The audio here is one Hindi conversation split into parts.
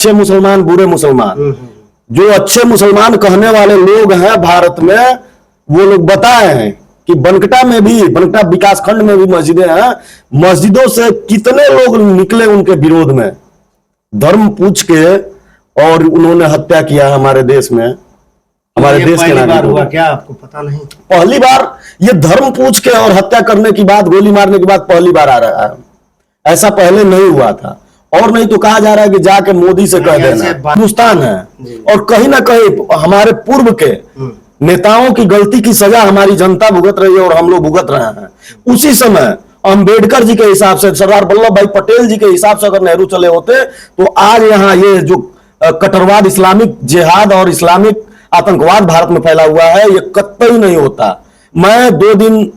अच्छे मुसलमान बुरे मुसलमान, जो अच्छे मुसलमान कहने वाले लोग हैं भारत में, वो लोग बताए हैं कि बनकटा में भी, बनकटा विकास खंड में भी मस्जिदें हैं। मस्जिदों से कितने लोग निकले उनके विरोध में, धर्म पूछ के, और उन्होंने हत्या किया हमारे देश में। हमारे देश के बार हुआ क्या, आपको पता नहीं? पहली बार ये धर्म पूछ के और हत्या करने की बात, गोली मारने की बात पहली बार आ रहा है। ऐसा पहले नहीं हुआ था। और नहीं तो कहा जा रहा है कि जाके मोदी से कह देना। हिंदुस्तान है और कहीं ना कहीं हमारे पूर्व के नेताओं की गलती की सजा हमारी जनता भुगत रही है और हम लोग भुगत रहे हैं। उसी समय अंबेडकर जी के हिसाब से, सरदार वल्लभ भाई पटेल जी के हिसाब से अगर नेहरू चले होते तो आज यहाँ ये जो कट्टरवाद, इस्लामिक जिहाद और इस्लामिक आतंकवाद भारत में फैला हुआ है, ये कतई नहीं होता। मैं 2 दिन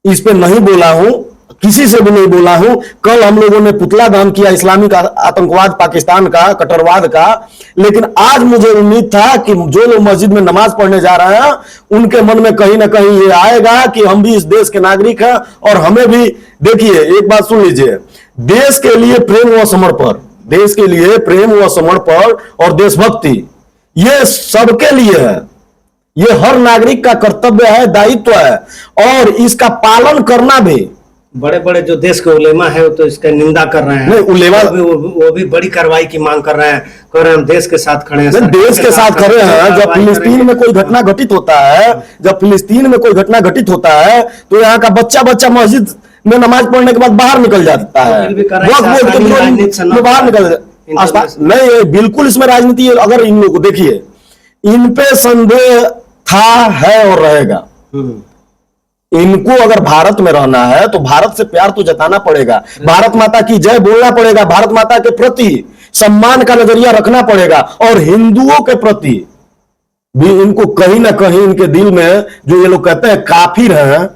इस पे नहीं बोला हूं, किसी से भी नहीं बोला हूं। कल हम लोगों ने पुतला दहन किया इस्लामिक आतंकवाद पाकिस्तान का, कट्टरवाद का, लेकिन आज मुझे उम्मीद था कि जो लोग मस्जिद में नमाज पढ़ने जा रहे हैं उनके मन में कहीं ना कहीं ये आएगा कि हम भी इस देश के नागरिक हैं और हमें भी, देखिए एक बात सुन लीजिए, देश के लिए प्रेम व समर्पण, देश के लिए प्रेम व समर्पण और देशभक्ति ये सबके लिए है। ये हर नागरिक का कर्तव्य है, दायित्व है, और इसका पालन करना भी। बड़े बड़े जो देश के उलेमा है वो तो इसका निंदा कर रहे हैं। नहीं, उलेमा वो भी बड़ी कार्रवाई की मांग कर रहे हैं, कह रहे हैं हम देश के साथ खड़े हैं। देश के साथ खड़े हैं। जब फिलिस्तीन में कोई घटना घटित होता है, जब फिलिस्तीन में कोई घटना घटित होता है तो यहाँ का बच्चा बच्चा मस्जिद में नमाज पढ़ने के बाद बाहर निकल जाता है, बाहर निकल। नहीं, बिल्कुल इसमें राजनीति। अगर इन लोग देखिए, इन पे संदेह था, है और रहेगा। इनको अगर भारत में रहना है तो भारत से प्यार तो जताना पड़ेगा, भारत माता की जय बोलना पड़ेगा, भारत माता के प्रति सम्मान का नजरिया रखना पड़ेगा, और हिंदुओं के प्रति भी इनको कहीं ना कहीं इनके दिल में, जो ये लोग कहते हैं काफिर हैं,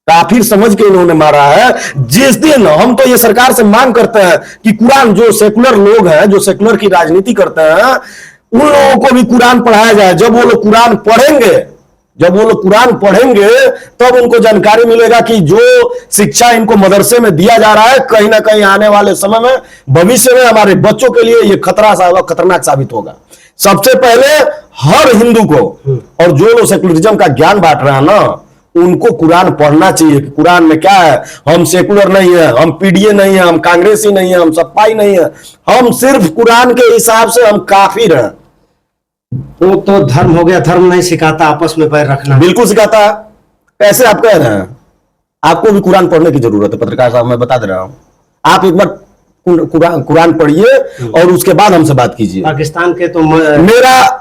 काफिर समझ के इन्होंने मारा है। जिस दिन हम तो ये सरकार से मांग करते हैं कि कुरान, जो सेकुलर लोग हैं, जो सेकुलर की राजनीति करते हैं, उन लोगों को भी कुरान पढ़ाया जाए। जब वो लोग कुरान पढ़ेंगे, जब वो लोग कुरान पढ़ेंगे तब उनको जानकारी मिलेगा कि जो शिक्षा इनको मदरसे में दिया जा रहा है, कहीं ना कहीं आने वाले समय में, भविष्य में हमारे बच्चों के लिए ये खतरनाक साबित होगा। सबसे पहले हर हिंदू को, और जो लोग सेकुलरिज्म का ज्ञान बांट रहे हैं ना, उनको कुरान पढ़ना चाहिए कि कुरान में क्या है। हम सेकुलर नहीं है, हम पीडीए नहीं है, हम कांग्रेसी नहीं है, हम सपाई नहीं है, हम सिर्फ कुरान के हिसाब से हम काफिर हैं। वो तो धर्म हो गया, धर्म नहीं सिखाता आपस में पैर रखना। बिल्कुल सिखाता। कैसे आप कह रहे हैं? आपको भी कुरान पढ़ने की जरूरत है पत्रकार साहब, मैं बता दे रहा हूं। आप एक बार कुरान पढ़िए और उसके बाद हमसे बात कीजिए। पाकिस्तान के तो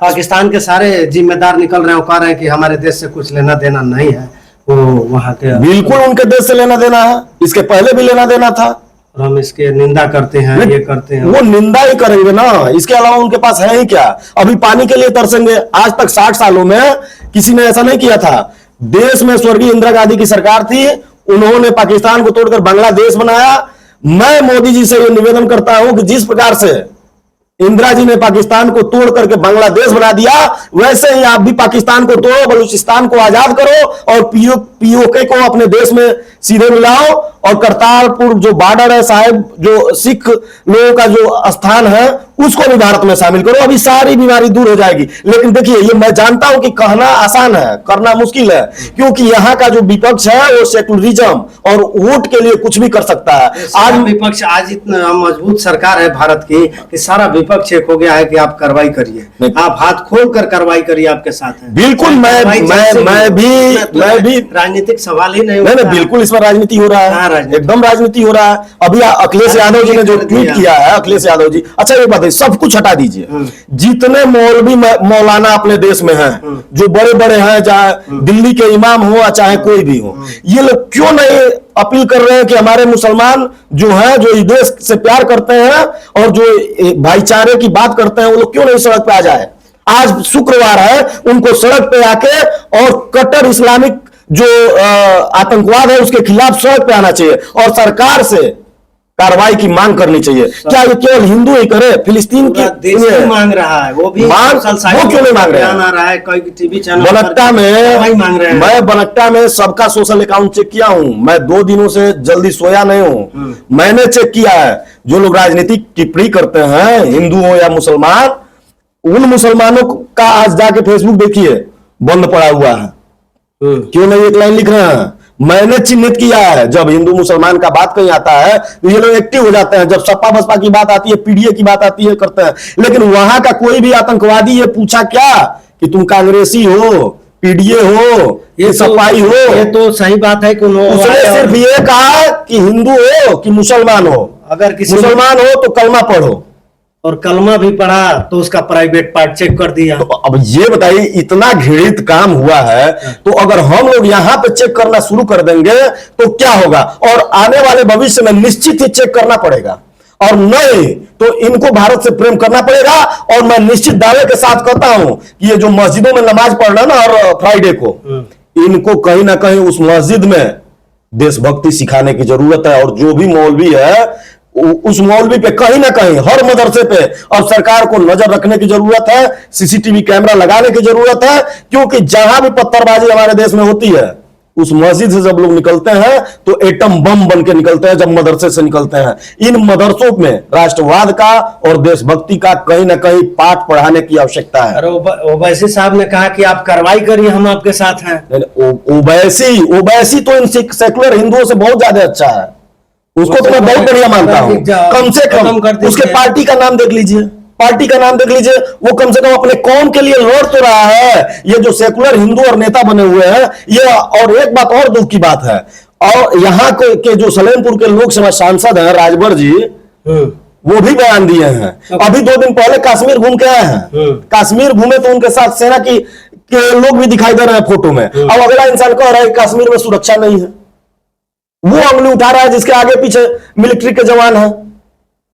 पाकिस्तान के सारे जिम्मेदार निकल रहे हैं, कह रहे हैं कि हमारे देश से कुछ लेना देना नहीं है। वो वहां के बिल्कुल उनके देश से लेना देना है, इसके पहले भी लेना देना था। हम इसके निंदा करते हैं, ये करते हैं। वो निंदा ही करेंगे ना, इसके अलावा उनके पास है ही क्या? अभी पानी के लिए तरसेंगे। आज तक 60 सालों में किसी ने ऐसा नहीं किया था। देश में स्वर्गीय इंदिरा गांधी की सरकार थी, उन्होंने पाकिस्तान को तोड़कर बांग्लादेश बनाया। मैं मोदी जी से ये निवेदन करता हूं कि जिस प्रकार से इंदिरा जी ने पाकिस्तान को तोड़ करके बांग्लादेश बना दिया, वैसे ही आप भी पाकिस्तान को तोड़ो, बलूचिस्तान को आजाद करो और पीओके को अपने देश में सीधे मिलाओ, और करतारपुर जो बॉर्डर है साहिब, जो सिख लोगों का जो स्थान है, उसको भी भारत में शामिल करो। अभी सारी बीमारी दूर हो जाएगी। लेकिन देखिए, ये मैं जानता हूं कि कहना आसान है, करना मुश्किल है, क्योंकि यहाँ का जो विपक्ष है वो सेकुलरिज्म और वोट के लिए कुछ भी कर सकता है। आज विपक्ष, आज इतना मजबूत सरकार है भारत की कि सारा विपक्ष एक हो गया है कि आप कार्रवाई करिए, आप हाथ खोल कर कार्रवाई करिए, आपके साथ है। बिल्कुल, मैं भी राजनीतिक सवाल ही नहीं, बिल्कुल इसमें राजनीति हो रहा है, एकदम राजनीति हो रहा है। अभी अखिलेश यादव जी ने जो ट्वीट किया है, अखिलेश यादव जी, अच्छा ये बात है, सब कुछ हटा दीजिए, जितने मौलवी मौलाना अपने देश में हैं, जो बड़े बड़े हैं, चाहे दिल्ली के इमाम हो चाहे कोई भी हो, ये लोग क्यों नहीं अपील कर रहे हैं कि हमारे मुसलमान जो हैं, जो इस देश से प्यार करते हैं और जो भाईचारे की बात करते हैं, वो लोग क्यों नहीं सड़क पे आ जाए? आज शुक्रवार है, उनको सड़क पे आके और कट्टर इस्लामिक जो आतंकवाद है उसके खिलाफ सड़क पे आना चाहिए, और सरकार से कार्रवाई की मांग करनी चाहिए। क्या ये केवल हिंदू ही करे? फिलिस्तीन की देश भी मांग रहा है, वो भी वो क्यों नहीं मांग रहा है? कोई टीवी चैनल बनकटा में मांग रहे हैं। मैं बनकटा में सबका सोशल अकाउंट चेक किया हूं। मैं 2 दिनों से जल्दी सोया नहीं हूं। मैंने चेक किया है, जो लोग राजनीतिक टिप्पणी करते हैं, हिंदू हो या मुसलमान, उन मुसलमानों का आज जाके फेसबुक देखिए, बंद पड़ा हुआ है। क्यों नहीं एक लाइन लिख रहे हैं? मैंने चिन्हित किया है। जब हिंदू मुसलमान का बात कहीं आता है तो ये लोग एक्टिव हो जाते हैं। जब सपा बसपा की बात आती है, पीडीए की बात आती है, करते हैं। लेकिन वहां का कोई भी आतंकवादी ये पूछा क्या कि तुम कांग्रेसी हो, पीडीए हो, ये सपाई हो? ये तो सही बात है कि उसने सिर्फ ये कहा कि हिंदू हो कि मुसलमान हो। अगर किसी मुसलमान हो तो कलमा पढ़ो, और कलमा भी पढ़ा तो उसका प्राइवेट पार्ट चेक कर दिया। तो अब ये बताइए, इतना घृणित काम हुआ है, तो अगर हम लोग यहाँ पे चेक करना शुरू कर देंगे तो क्या होगा? और आने वाले भविष्य में निश्चित ही चेक करना पड़ेगा, और नहीं तो इनको भारत से प्रेम करना पड़ेगा। और मैं निश्चित दावे के साथ कहता हूं कि ये जो मस्जिदों में नमाज पढ़ना ना, और फ्राइडे को, इनको कहीं ना कहीं उस मस्जिद में देशभक्ति सिखाने की जरूरत है। और जो भी मौलवी है, उस मौलवी पे कहीं ना कहीं, हर मदरसे पे और सरकार को नजर रखने की जरूरत है, सीसीटीवी कैमरा लगाने की जरूरत है। क्योंकि जहां भी पत्थरबाजी हमारे देश में होती है, उस मस्जिद से जब लोग निकलते हैं तो एटम बम बन के निकलते हैं, जब मदरसे से निकलते हैं। इन मदरसों में राष्ट्रवाद का और देशभक्ति का कहीं ना कहीं पाठ पढ़ाने की आवश्यकता है। अरे ओवैसी साहब ने कहा कि आप कार्रवाई करिए, हम आपके साथ हैं। ओवैसी तो इन सेकुलर हिंदुओं से बहुत ज्यादा अच्छा है। उसको तो मैं बहुत बढ़िया मानता हूं। कम से कम उसके पार्टी का नाम देख लीजिए, पार्टी का नाम देख लीजिए, वो कम से कम अपने कौम के लिए लड़ तो रहा है। ये जो सेकुलर हिंदू और नेता बने हुए हैं ये, और एक बात और दुख की बात है, और यहाँ के जो सलेमपुर के लोकसभा सांसद हैं राजभर जी, वो भी बयान दिए हैं। अभी 2 दिन पहले कश्मीर घूम के आए हैं। कश्मीर घूमे तो उनके साथ सेना के लोग भी दिखाई दे रहे हैं फोटो में। अब अगला इंसान कह रहा है कश्मीर में सुरक्षा नहीं है, वो उंगली उठा रहा है जिसके आगे पीछे मिलिट्री के जवान हैं।